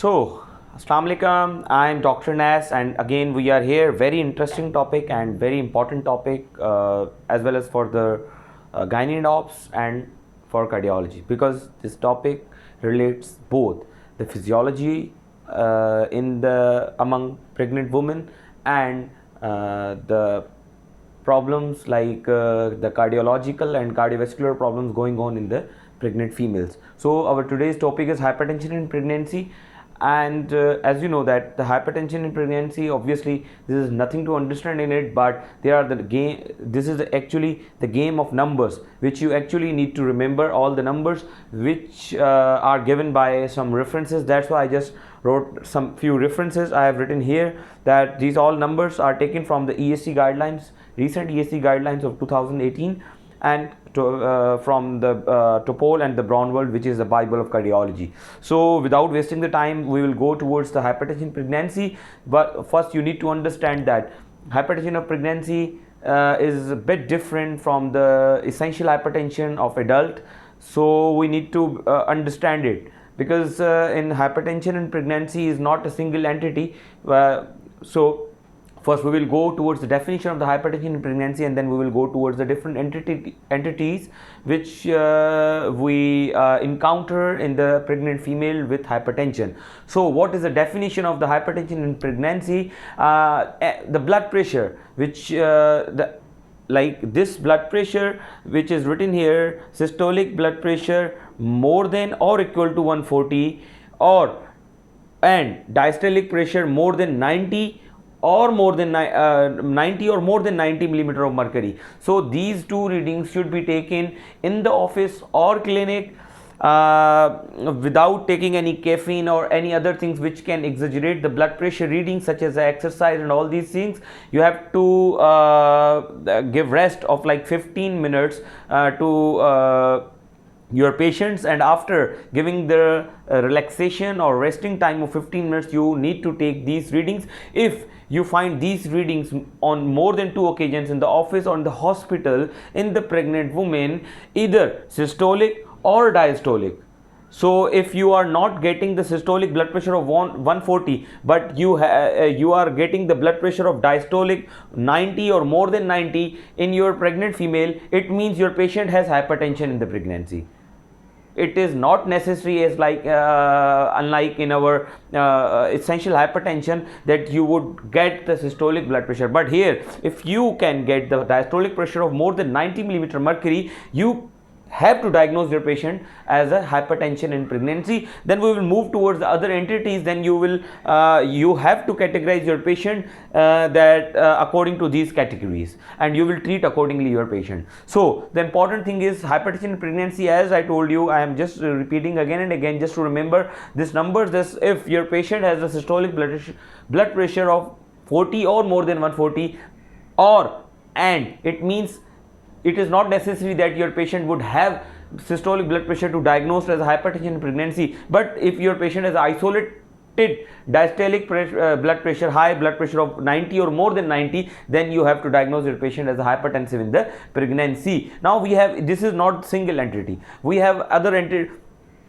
So, Assalamu alaikum, I am Dr. Nas, and again we are here. Very interesting topic and very important topic, as well as for the gynae ops and for cardiology, because this topic relates both the physiology in the among pregnant women and the problems like the cardiological and cardiovascular problems going on in the pregnant females. So our today's topic is hypertension in pregnancy, and as you know that the hypertension in pregnancy, obviously this is nothing to understand in it, but they are the game. This is actually the game of numbers, which you actually need to remember all the numbers which are given by some references. That's why I just wrote some few references. I have written here that these all numbers are taken from the ESC guidelines, recent ESC guidelines of 2018, and from the Topol and the Braunwald, which is the Bible of cardiology. So without wasting the time, we will go towards the hypertension pregnancy. But first you need to understand that hypertension of pregnancy is a bit different from the essential hypertension of adult. So we need to understand it, because in hypertension in pregnancy is not a single entity. So first we will go towards the definition of the hypertension in pregnancy, and then we will go towards the different entities which we encounter in the pregnant female with hypertension. So what is the definition of the hypertension in pregnancy? The blood pressure, which like this blood pressure which is written here, systolic blood pressure more than or equal to 140, and diastolic pressure more than 90 or more than 90 or more than 90 millimeter of mercury. So these two readings should be taken in the office or clinic without taking any caffeine or any other things which can exaggerate the blood pressure reading, such as exercise and all these things. You have to give rest of like 15 minutes to your patients, and after giving the relaxation or resting time of 15 minutes, you need to take these readings. If you find these readings on more than 2 occasions in the office or in the hospital in the pregnant woman, either systolic or diastolic. So if you are not getting the systolic blood pressure of 140, but you are getting the blood pressure of diastolic 90 or more than 90 in your pregnant female, it means your patient has hypertension in the pregnancy. It is not necessary as like unlike in our essential hypertension that you would get the systolic blood pressure. But here, if you can get the diastolic pressure of more than 90 millimeter mercury, you have to diagnose your patient as a hypertension in pregnancy. Then we will move towards the other entities. Then you will you have to categorize your patient that according to these categories, and you will treat accordingly your patient. So the important thing is hypertension in pregnancy. As I told you, I am just repeating again and again just to remember this numbers. This, if your patient has a systolic blood pressure of 40 or more than 140, and it means it is not necessary that your patient would have systolic blood pressure to diagnose as a hypertension in pregnancy. But if your patient has isolated diastolic blood pressure, high blood pressure of 90 or more than 90, then you have to diagnose your patient as a hypertensive in the pregnancy. Now we have, this is not single entity, we have other entity.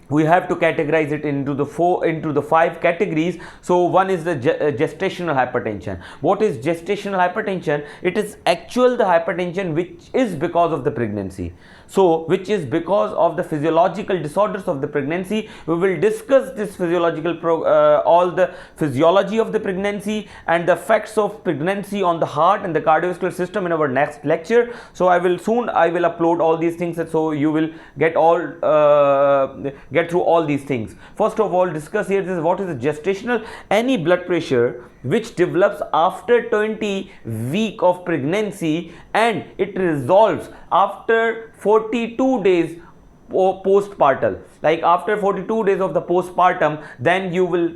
We have to categorize it into the 5 categories. So one is the gestational hypertension. What is gestational hypertension? It is actual the hypertension which is because of the pregnancy. So which is because of the physiological disorders of the pregnancy. We will discuss this physiological all the physiology of the pregnancy and the effects of pregnancy on the heart and the cardiovascular system in our next lecture. So I will upload all these things, so you will get through all these things. First of all, discuss here this, what is a gestational? Any blood pressure which develops after 20 week of pregnancy, and it resolves after 42 days postpartum. Like after 42 days of the postpartum, then you will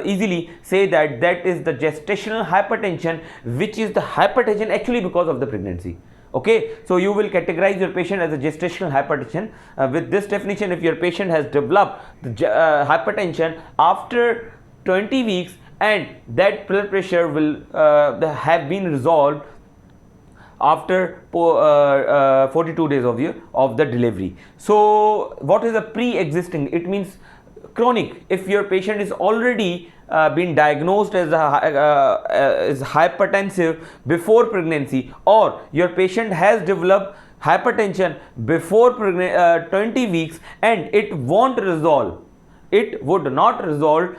easily say that that is the gestational hypertension, which is the hypertension actually because of the pregnancy. Okay, so you will categorize your patient as a gestational hypertension with this definition. If your patient has developed the hypertension after 20 weeks and that blood pressure will have been resolved after 42 days of the delivery. So what is a pre-existing? It means chronic, if your patient is already been diagnosed as as hypertensive before pregnancy, or your patient has developed hypertension before 20 weeks and it won't resolve, it would not resolve,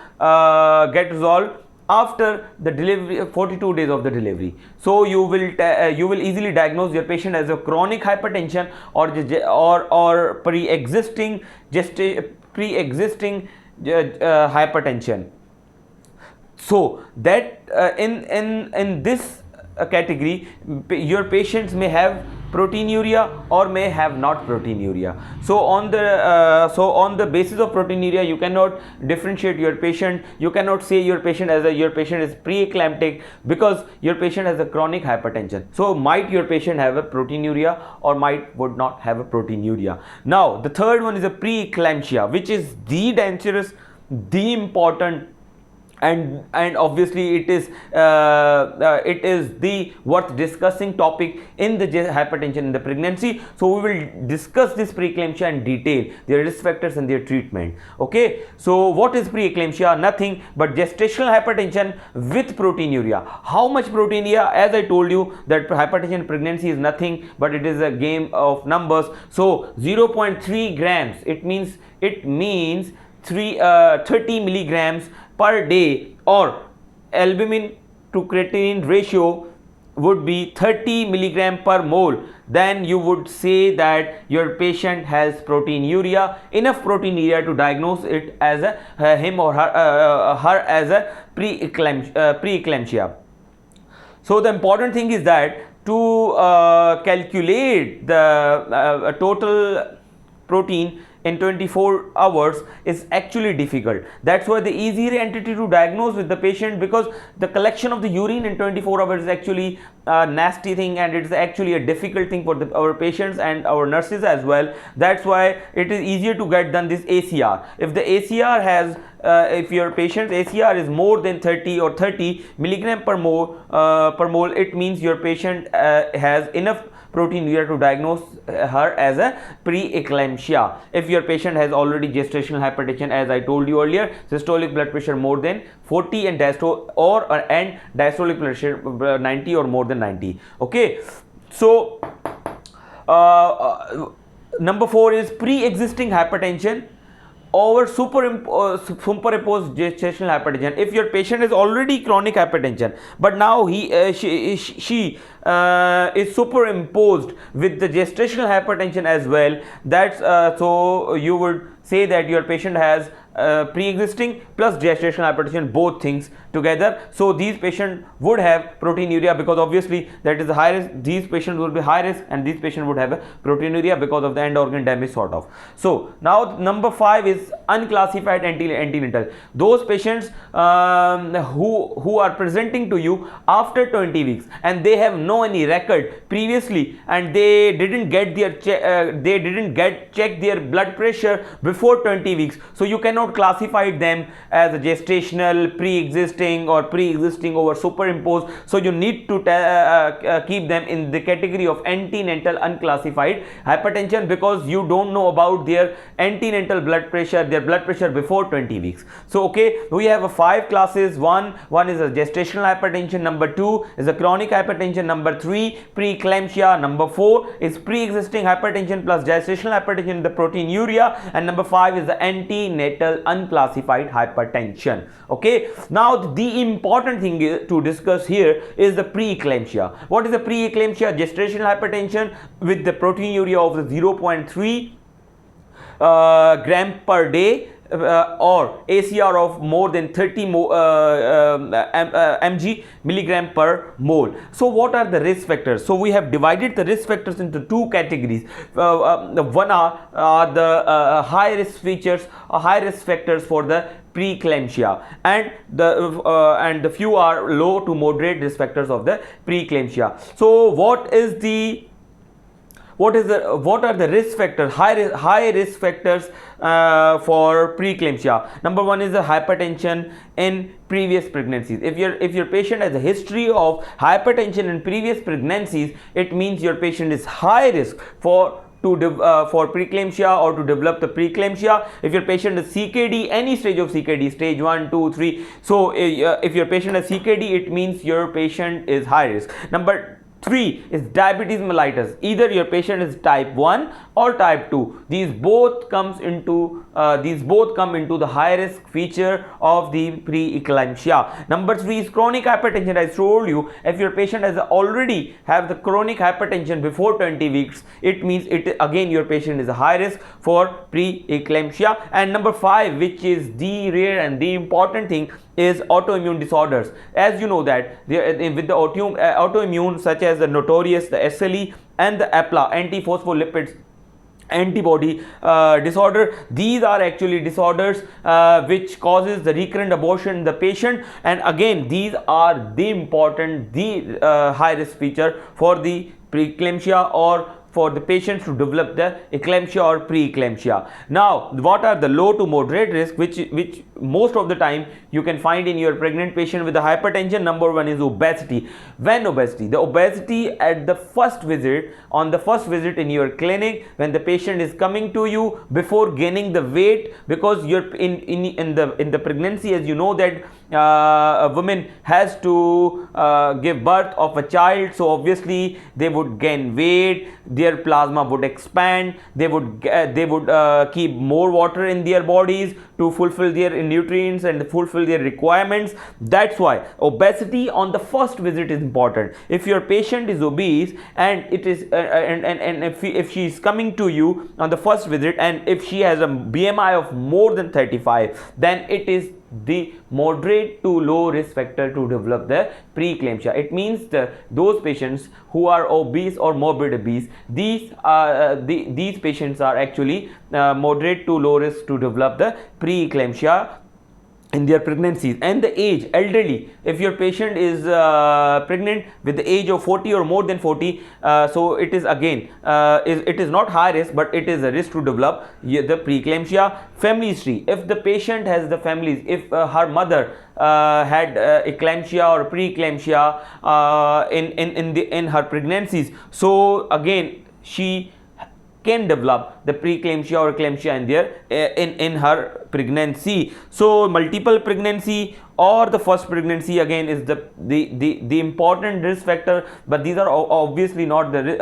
get resolved after the delivery, 42 days of the delivery. So you will easily diagnose your patient as a chronic hypertension or pre-existing hypertension. So that in this category, your patients may have proteinuria or may have not proteinuria. So on the basis of proteinuria, you cannot differentiate your patient. You cannot say your patient is preeclamptic, because your patient has a chronic hypertension. So might your patient have a proteinuria or would not have a proteinuria. Now the third one is a preeclampsia, which is the dangerous, the important, and obviously it is the worth discussing topic in the hypertension in the pregnancy. So we will discuss this preeclampsia in detail, their risk factors and their treatment. Okay, so what is preeclampsia? Nothing but gestational hypertension with proteinuria. How much proteinuria? As I told you that hypertension in pregnancy is nothing but it is a game of numbers. So 0.3 grams, it means 30 milligrams per day, or albumin to creatinine ratio would be 30 milligram per mole, then you would say that your patient has proteinuria, enough proteinuria to diagnose it as him or her as a preeclampsia. So the important thing is that to calculate the total protein in 24 hours is actually difficult. That's why the easier entity to diagnose with the patient, because the collection of the urine in 24 hours is actually a nasty thing, and it's actually a difficult thing for our patients and our nurses as well. That's why it is easier to get done this ACR. If the ACR has if your patient's ACR is more than 30 or 30 milligram per mole, it means your patient has enough proteinuria to diagnose her as a preeclampsia. If your patient has already gestational hypertension, as I told you earlier, systolic blood pressure more than 40 and diastolic blood pressure 90 or more than 90. Okay, so number 4 is pre-existing hypertension over superimposed gestational hypertension. If your patient is already chronic hypertension, but now she is superimposed with the gestational hypertension as well, that's so you would say that your patient has pre-existing plus gestational hypertension, both things together. So these patients would have proteinuria, because obviously that is the high risk. These patients will be high risk, and these patients would have a proteinuria because of the end organ damage sort of. So now number 5 is unclassified antenatal. Those patients who are presenting to you after 20 weeks and they have no any record previously, and they didn't get check their blood pressure before 20 weeks. So you cannot classify them as a gestational, pre-existing, or pre-existing over superimposed. So you need to keep them in the category of antenatal unclassified hypertension, because you don't know about their antenatal blood pressure, their blood pressure before 20 weeks. So okay, we have 5 classes. One is a gestational hypertension, number 2 is a chronic hypertension, number 3 preeclampsia, number 4 is pre-existing hypertension plus gestational hypertension, the proteinuria, and number 5 is the antenatal unclassified hypertension. Okay, now the important thing to discuss here is the preeclampsia. What is the preeclampsia? Gestational hypertension with the proteinuria of the 0.3 gram per day, or ACR of more than 30 milligram per mole. So what are the risk factors? So we have divided the risk factors into 2 categories. One are the high risk features, high risk factors for the preeclampsia, and the few are low to moderate risk factors of the preeclampsia. So what are the risk factors, high risk factors for preeclampsia? Number 1 is the hypertension in previous pregnancies. If your patient has a history of hypertension in previous pregnancies, it means your patient is high risk for for preeclampsia or to develop the preeclampsia. If your patient is CKD, any stage of CKD, stage 1, 2, 3, so if your patient has CKD, it means your patient is high risk. Number 3 is diabetes mellitus. Either your patient is type 1 or type 2. These both come into the high risk feature of the preeclampsia. Number 3 is chronic hypertension. I told you, if your patient has already have the chronic hypertension before 20 weeks, it means again your patient is a high risk for preeclampsia. And number 5, which is the rare and the important thing, is autoimmune disorders. As you know that with the autoimmune such as the notorious, the SLE and the APLA, anti-phospholipids antibody disorder, these are actually disorders which causes the recurrent abortion in the patient, and again these are the important, high risk feature for the preeclampsia or for the patients to develop the eclampsia or preeclampsia. Now, what are the low to moderate risk, which most of the time you can find in your pregnant patient with the hypertension? Number 1 is obesity. When obesity? The obesity at the first visit, on the first visit in your clinic, when the patient is coming to you before gaining the weight, because you're in the pregnancy, as you know that a woman has to give birth of a child, so obviously they would gain weight, their plasma would expand, they would keep more water in their bodies to fulfill their nutrients and fulfill their requirements. That's why obesity on the first visit is important. If your patient is obese and it is and if she is coming to you on the first visit and if she has a BMI of more than 35, then it is the moderate to low risk factor to develop the preeclampsia. It means those patients who are obese or morbid obese, these patients are actually moderate to low risk to develop the preeclampsia in their pregnancies. And the age, elderly, if your patient is pregnant with the age of 40 or more than 40, so it is again it is not high risk, but it is a risk to develop the preeclampsia. Family history, if the patient has the families, if her mother had eclampsia or preeclampsia in her pregnancies, so again she can develop the preeclampsia or eclampsia in her pregnancy. So multiple pregnancy or the first pregnancy again is the important risk factor, but these are obviously not the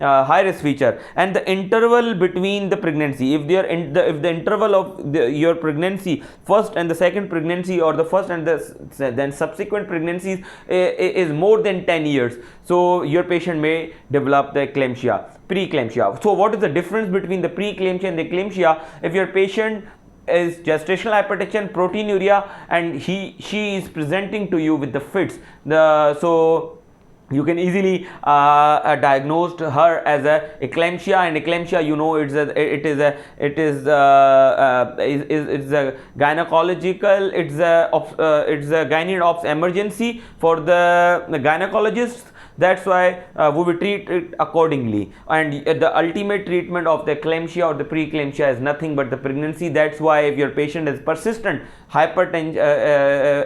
high risk feature. And the interval between the pregnancy, if the interval of your pregnancy, first and the second pregnancy, or the first and then subsequent pregnancies is more than 10 years, so your patient may develop the preeclampsia. So what is the difference between the preeclampsia and the eclampsia? If your patient is gestational hypertension, proteinuria, and she is presenting to you with the fits, so you can easily diagnose her as a eclampsia. And eclampsia, you know, it's a gynecological, it's a gynae ops emergency for the gynecologists. That's why we will treat it accordingly, and the ultimate treatment of the eclampsia or the preeclampsia is nothing but the pregnancy. That's why if your patient is persistent hypertension,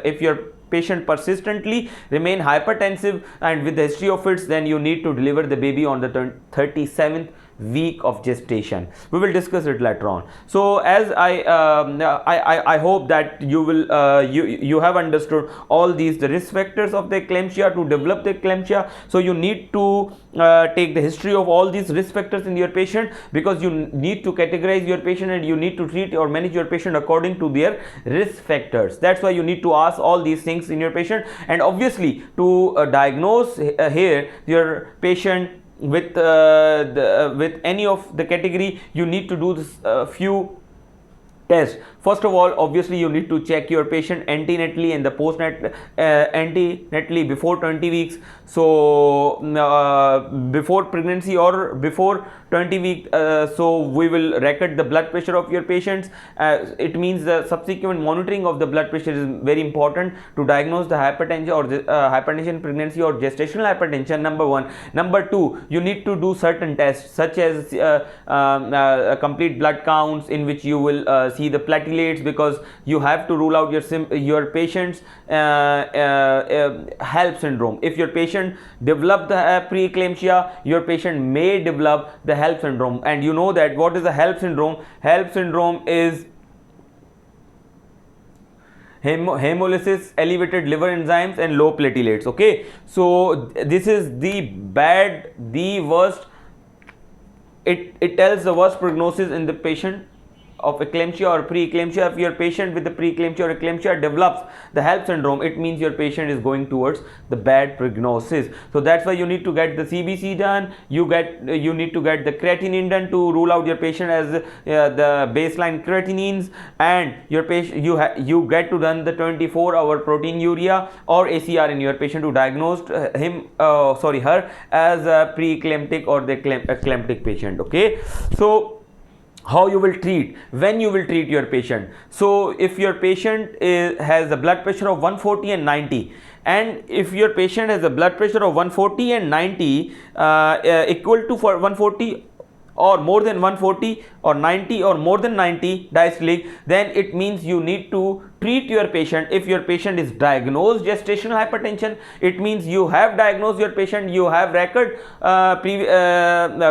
if your patient persistently remain hypertensive and with the history of fits, then you need to deliver the baby on the 37th week of gestation. We will discuss it later on. So as I hope that you will you have understood all these the risk factors of the eclampsia to develop the eclampsia. So you need to take the history of all these risk factors in your patient, because you need to categorize your patient and you need to treat or manage your patient according to their risk factors. That's why you need to ask all these things in your patient, and obviously to diagnose here your patient with any of the category, you need to do this few tests. First of all, obviously you need to check your patient antenatally and the antenatally before 20 weeks. So before pregnancy or before 20 weeks, so we will record the blood pressure of your patients. It means the subsequent monitoring of the blood pressure is very important to diagnose the hypertension or the hypertension pregnancy or gestational hypertension. Number 1. Number 2, you need to do certain tests such as complete blood counts, in which you will see the platelets, because you have to rule out your patient's HELLP syndrome. If your patient develop the preeclampsia, your patient may develop the HELLP syndrome. And you know that what is the HELLP syndrome? HELLP syndrome is hemolysis, elevated liver enzymes, and low platelets. Okay, so this is the worst. It tells the worst prognosis in the patient of eclampsia or preeclampsia. If your patient with the preeclampsia or eclampsia develops the HELLP syndrome, it means your patient is going towards the bad prognosis. So that's why you need to get the CBC done. You need to get the creatinine done to rule out your patient as the baseline creatinines, and your patient you get to run the 24-hour proteinuria or ACR in your patient to diagnose her as a preeclamptic or the eclamptic patient. Okay, so how you will treat, when you will treat your patient. So if your patient has a blood pressure of 140 and 90, and if your patient has a blood pressure of 140 and 90 equal to for 140 or more than 140 or 90 or more than 90 diastolic, then it means you need to treat your patient. If your patient is diagnosed gestational hypertension, it means you have diagnosed your patient, you have record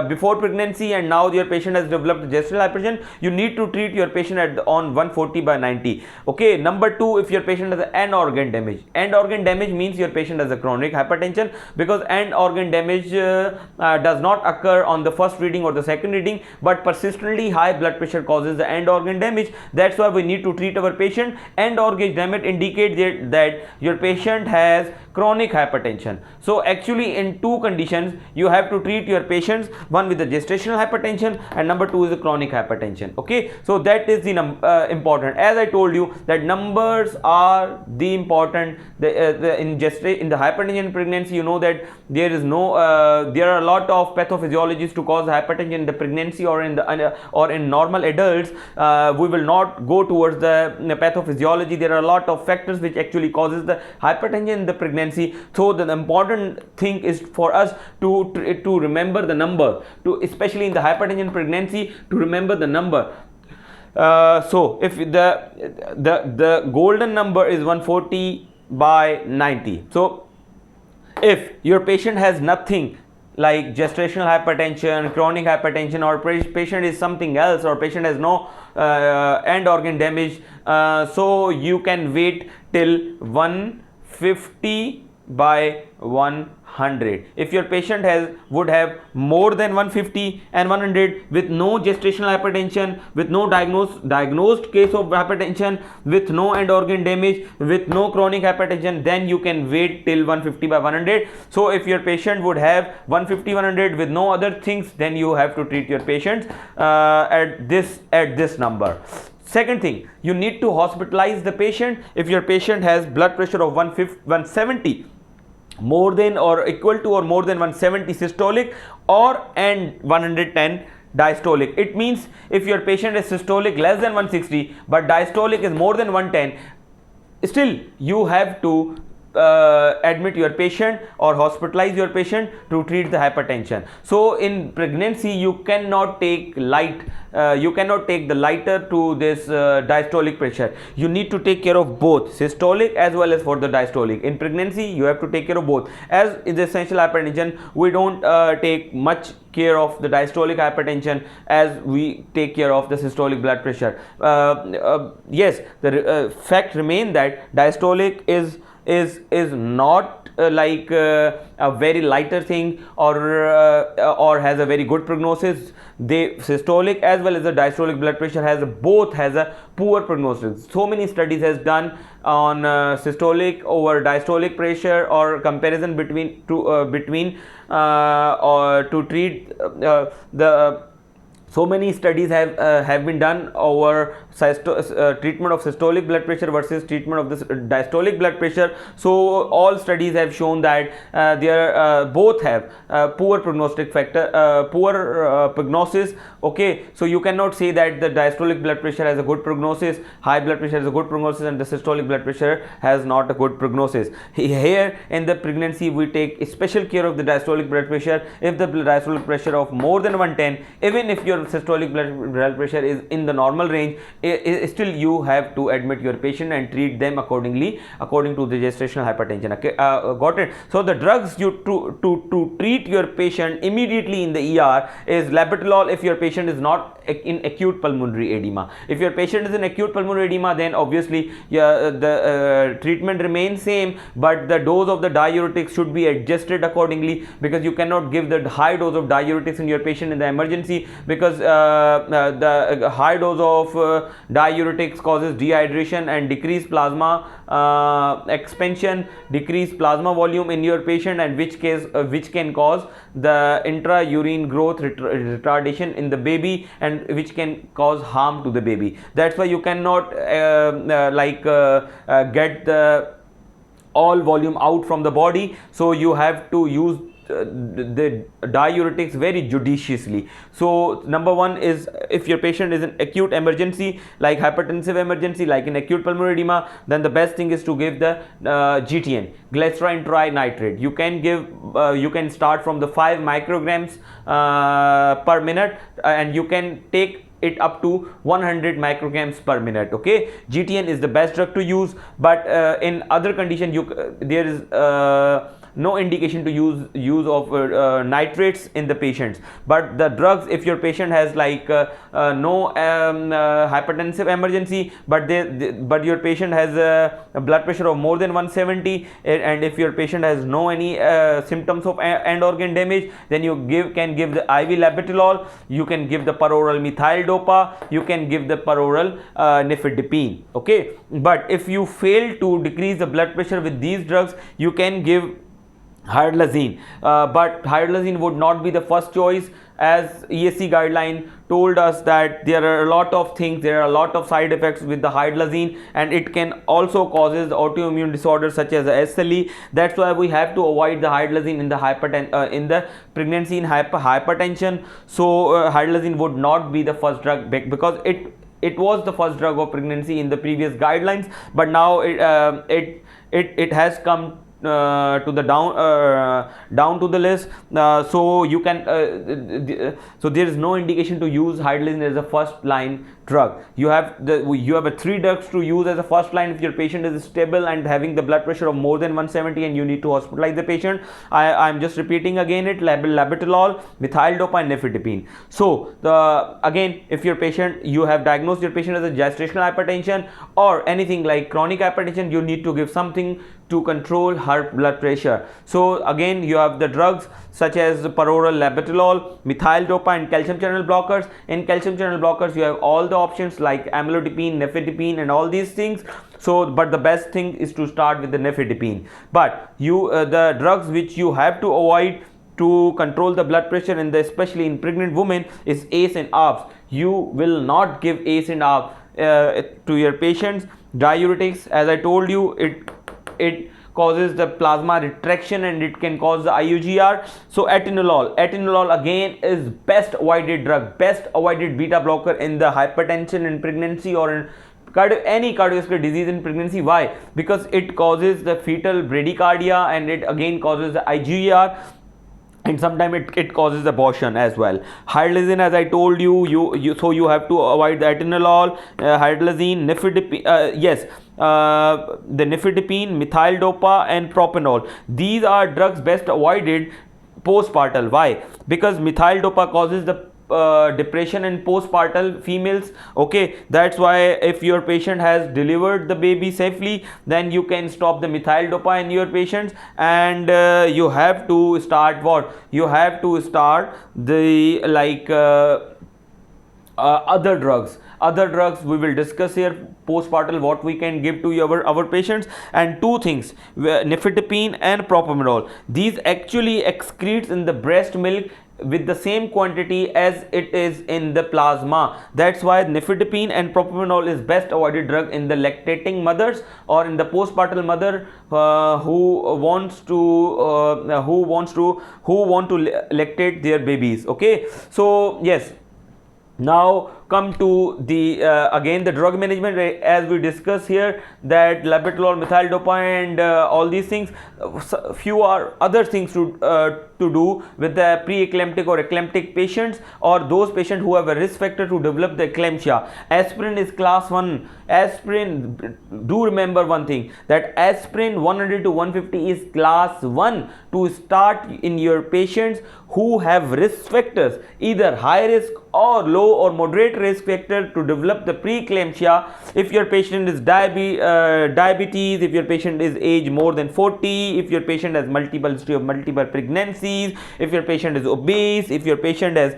before pregnancy, and now your patient has developed gestational hypertension. You need to treat your patient on 140 by 90. Okay, number 2, if your patient has end organ damage. End organ damage means your patient has a chronic hypertension, because end organ damage does not occur on the first reading or the second reading, but persistently high blood pressure causes the end organ damage. That's why we need to treat our patient. End organ damage indicates that your patient has chronic hypertension. So actually in two conditions you have to treat your patients, one with the gestational hypertension and number 2 is the chronic hypertension. Okay, so that is the important. As I told you that numbers are the important. In the hypertension pregnancy, you know that there is no there are a lot of pathophysiologies to cause hypertension in the pregnancy or in normal adults. We will not go towards the pathophysiology. There are a lot of factors which actually causes the hypertension in the pregnancy. So the important thing is for us to remember the number, especially in the hypertension pregnancy, to remember the number. So if the golden number is 140 by 90. So if your patient has nothing like gestational hypertension, chronic hypertension, or patient is something else, or patient has no end organ damage, so you can wait till 150 by 100. If your patient would have more than 150 and 100 with no gestational hypertension, with no diagnosed case of hypertension, with no end organ damage, with no chronic hypertension, then you can wait till 150 by 100. So if your patient would have 150 100 with no other things, then you have to treat your patients at this number. Second thing, you need to hospitalize the patient if your patient has blood pressure of 170 more than or equal to or more than 170 systolic and 110 diastolic. It means if your patient is systolic less than 160 but diastolic is more than 110, still you have to admit your patient or hospitalize your patient to treat the hypertension. So in pregnancy you cannot take the lighter to this diastolic pressure. You need to take care of both systolic as well as for the diastolic. In pregnancy you have to take care of both. As in the essential hypertension, we don't take much care of the diastolic hypertension as we take care of the systolic blood pressure. Yes, the fact remains that diastolic is not like a very lighter thing or has a very good prognosis. The systolic as well as the diastolic blood pressure both has a poor prognosis. So many studies has done on systolic over diastolic pressure or comparison between or to treat the. So many studies have been done over treatment of systolic blood pressure versus treatment of this diastolic blood pressure. So all studies have shown that both have poor prognostic factor, poor prognosis. Okay, so you cannot say that the diastolic blood pressure has a good prognosis, high blood pressure has a good prognosis, and the systolic blood pressure has not a good prognosis. Here in the pregnancy we take special care of the diastolic blood pressure. If the diastolic pressure of more than 110, even if your your systolic blood pressure is in the normal range, still you have to admit your patient and treat them accordingly, according to the gestational hypertension. Okay, got it. So the drugs you to treat your patient immediately in the ER is labetalol if your patient is not in acute pulmonary edema. If your patient is in acute pulmonary edema, then obviously the treatment remains same, but the dose of the diuretics should be adjusted accordingly, because you cannot give the high dose of diuretics in your patient in the emergency, because the high dose of diuretics causes dehydration and decreased plasma expansion, decreased plasma volume in your patient, and which can cause the intra-urine growth retardation in the baby, and which can cause harm to the baby. That's why you cannot get the all volume out from the body, so you have to use the diuretics very judiciously. So number one is, if your patient is in acute emergency, like hypertensive emergency, like in acute pulmonary edema, then the best thing is to give the GTN, glycerin trinitrate. You can give you can start from the 5 micrograms per minute, and you can take it up to 100 micrograms per minute. Okay, GTN is the best drug to use, but in other condition there is no indication to use of nitrates in the patients. But the drugs, if your patient has like no hypertensive emergency, but your patient has a blood pressure of more than 170, and if your patient has no any symptoms of end organ damage, then you can give the IV labetalol, you can give the peroral methyl dopa, you can give the peroral nifedipine. Okay, but if you fail to decrease the blood pressure with these drugs, you can give hydralazine, but hydralazine would not be the first choice, as ESC guideline told us that there are a lot of things, there are a lot of side effects with the hydralazine, and it can also causes autoimmune disorders such as SLE. That's why we have to avoid the hydralazine in the in the pregnancy in hypertension. So hydralazine would not be the first drug, because it was the first drug of pregnancy in the previous guidelines, but now it has come to the down to the list, so you can so there is no indication to use hydralazine as a first line drug. You have a 3 drugs to use as a first line if your patient is stable and having the blood pressure of more than 170 and you need to hospitalize the patient. I'm just repeating again it: labetalol, methyl dopa, and nifedipine. So again, if your patient, you have diagnosed your patient as a gestational hypertension or anything like chronic hypertension, you need to give something to control her blood pressure. So again, you have the drugs such as peroral labetalol, methyl dopa, and calcium channel blockers. In calcium channel blockers, you have all the options like amlodipine, nifedipine, and all these things. So but the best thing is to start with the nifedipine. But the drugs which you have to avoid to control the blood pressure, and especially in pregnant women, is ACE and ARBs. You will not give ACE and ARB to your patients. Diuretics, as I told you, it causes the plasma retraction and it can cause the IUGR. So atenolol again is best avoided drug, best avoided beta blocker in the hypertension in pregnancy or in any cardiovascular disease in pregnancy. Why? Because it causes the fetal bradycardia, and it again causes the IGR, and sometimes it causes abortion as well. Hydralazine, as I told you, so you have to avoid the atenolol, hydralazine, nifedipine, the nifedipine, methyl dopa, and propanol. These are drugs best avoided postpartum. Why? Because methyl dopa causes the depression in postpartum females. Okay, that's why if your patient has delivered the baby safely, then you can stop the methyl dopa in your patients, and you have to start what? You have to start the other drugs we will discuss here postpartum, what we can give to our patients. And 2 things, nifedipine and propanol, these actually excretes in the breast milk with the same quantity as it is in the plasma. That's why nifedipine and propanol is best avoided drug in the lactating mothers or in the postpartum mother who want to lactate their babies. Okay, so yes, now come to the again the drug management, as we discuss here, that labetalol, methyl dopa, and all these things. Few are other things to do with the pre-eclamptic or eclamptic patients, or those patients who have a risk factor to develop the eclampsia. Aspirin is class 1. Aspirin, do remember one thing, that aspirin 100 to 150 is class 1 to start in your patients who have risk factors, either high risk or low or moderate risk factor to develop the preeclampsia. If your patient is diabetes, if your patient is age more than 40, if your patient has multiple history of multiple pregnancies, if your patient is obese, if your patient has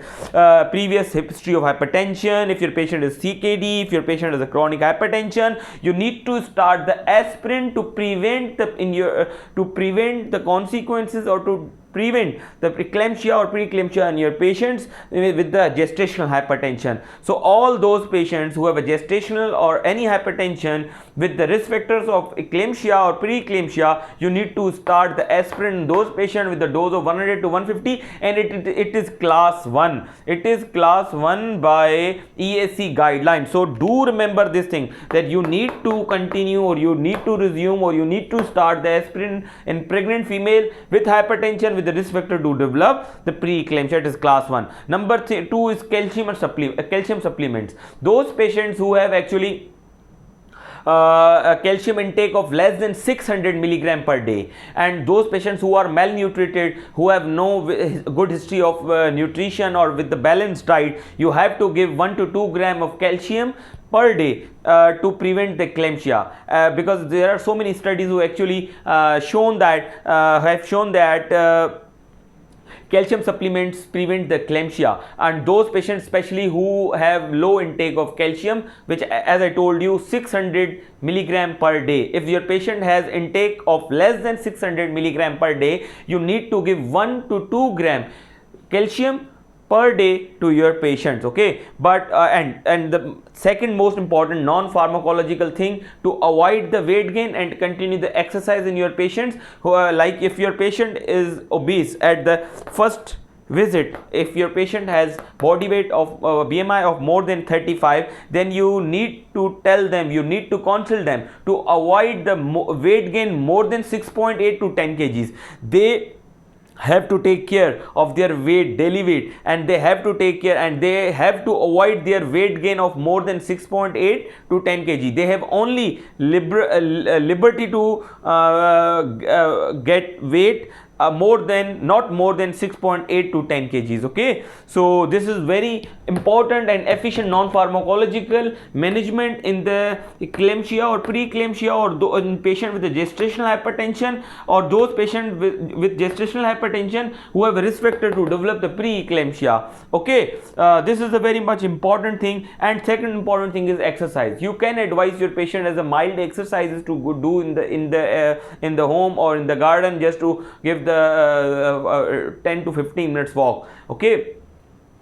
previous history of hypertension, if your patient is CKD, if your patient has a chronic hypertension, you need to start the aspirin to prevent the consequences, or to prevent the preeclampsia or preeclampsia in your patients with the gestational hypertension. So all those patients who have a gestational or any hypertension with the risk factors of eclampsia or preeclampsia, you need to start the aspirin in those patients with the dose of 100 to 150, and it is class 1. It is class 1 by EAC guidelines. So do remember this thing, that you need to continue, or you need to resume, or you need to start the aspirin in pregnant female with hypertension with the risk factor to develop the preeclampsia. It is class 1. Number 2 is calcium supplements. Those patients who have actually a calcium intake of less than 600 milligram per day, and those patients who are malnutrited, who have no good history of nutrition or with the balanced diet, you have to give 1 to 2 gram of calcium per day to prevent the eclampsia, because there are so many studies who actually have shown that calcium supplements prevent the eclampsia, and those patients especially who have low intake of calcium, which, as I told you, 600 milligram per day. If your patient has intake of less than 600 milligram per day, you need to give 1 to 2 gram calcium per day to your patients. Okay, but and the second most important non-pharmacological thing to avoid the weight gain and continue the exercise in your patients, who are like, if your patient is obese at the first visit, if your patient has body weight of BMI of more than 35, then you need to tell them, you need to counsel them to avoid the weight gain more than 6.8 to 10 kgs. They have to take care of their weight, daily weight, and they have to take care, and they have to avoid their weight gain of more than 6.8 to 10 kg. They have only liberty to get weight not more than 6.8 to 10 kgs. Okay, so this is very important and efficient non-pharmacological management in the eclampsia or preeclampsia, or in patient with the gestational hypertension, or those patients with gestational hypertension who have a risk factor to develop the preeclampsia. Okay, this is a very much important thing. And second important thing is exercise. You can advise your patient as a mild exercises to do in the home or in the garden, just to give the 10 to 15 minutes walk. Okay,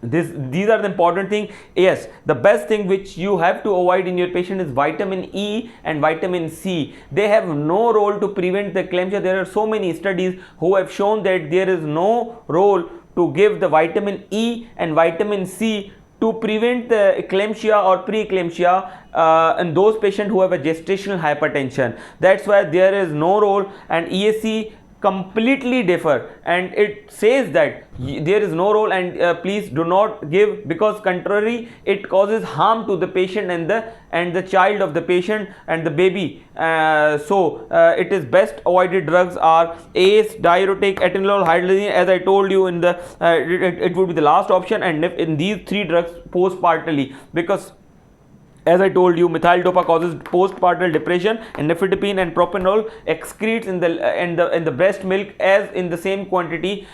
these are the important thing. Yes, the best thing which you have to avoid in your patient is vitamin E and vitamin C. They have no role to prevent the eclampsia. There are so many studies who have shown that there is no role to give the vitamin E and vitamin C to prevent the eclampsia or preeclampsia in those patients who have a gestational hypertension. That's why there is no role, and EAC completely differ, and it says that there is no role, and please do not give, because contrary it causes harm to the patient and the child of the patient and the baby. So it is best avoided drugs are ACE, diuretic, atenolol, hydrazine. As I told you, in the it would be the last option, and if in these three drugs postpartally, because as I told you, methyl dopa causes postpartum depression, and nifedipine and propranolol excretes in the breast milk as in the same quantity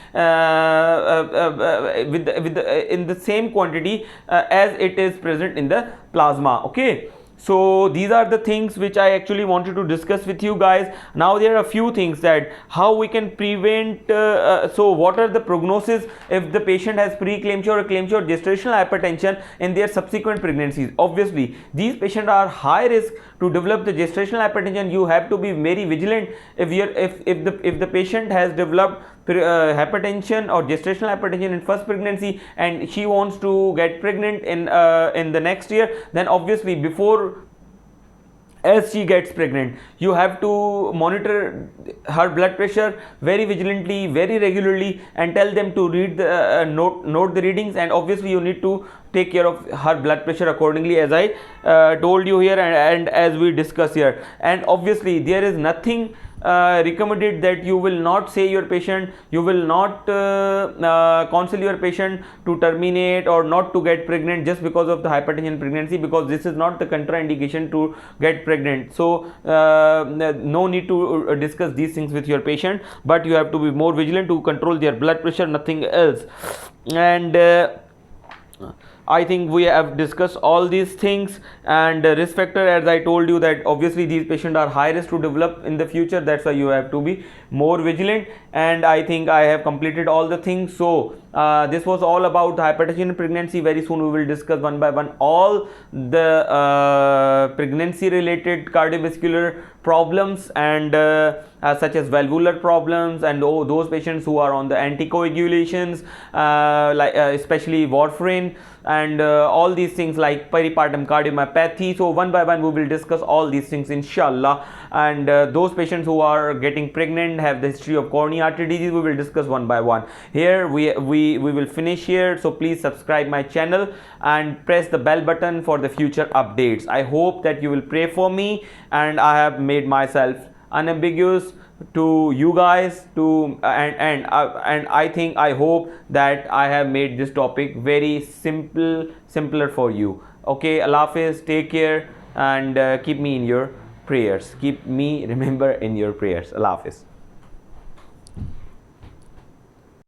in the same quantity as it is present in the plasma. Okay, so these are the things which I actually wanted to discuss with you guys. Now there are a few things that how we can prevent. So what are the prognosis if the patient has preeclampsia or eclampsia or gestational hypertension in their subsequent pregnancies? Obviously these patients are high risk to develop the gestational hypertension. You have to be very vigilant if the patient has developed hypertension or gestational hypertension in first pregnancy, and she wants to get pregnant in the next year, then obviously before as she gets pregnant, you have to monitor her blood pressure very vigilantly, very regularly, and tell them to read the note the readings, and obviously you need to take care of her blood pressure accordingly, as I told you here, and as we discuss here. And obviously there is nothing recommended that you will not say your patient, you will not counsel your patient to terminate or not to get pregnant just because of the hypertension pregnancy, because this is not the contraindication to get pregnant. So no need to discuss these things with your patient, but you have to be more vigilant to control their blood pressure, nothing else. And I think we have discussed all these things. And risk factor, as I told you, that obviously these patients are high risk to develop in the future, that's why you have to be more vigilant. And I think I have completed all the things. So this was all about hypertension in pregnancy. Very soon we will discuss one by one all the pregnancy related cardiovascular problems, and such as valvular problems, and those patients who are on the anticoagulations, especially warfarin, and all these things like peripartum cardiomyopathy. So one by one we will discuss all these things, inshallah. And those patients who are getting pregnant, have the history of coronary artery disease, we will discuss one by one. Here we will finish here. So please subscribe my channel and press the bell button for the future updates. I hope that you will pray for me, and I have made myself unambiguous to you guys, to and I think, I hope that I have made this topic very simpler for you. Okay, Allah Hafiz, take care, and keep me in your prayers, keep me remember in your prayers. Allah Hafiz.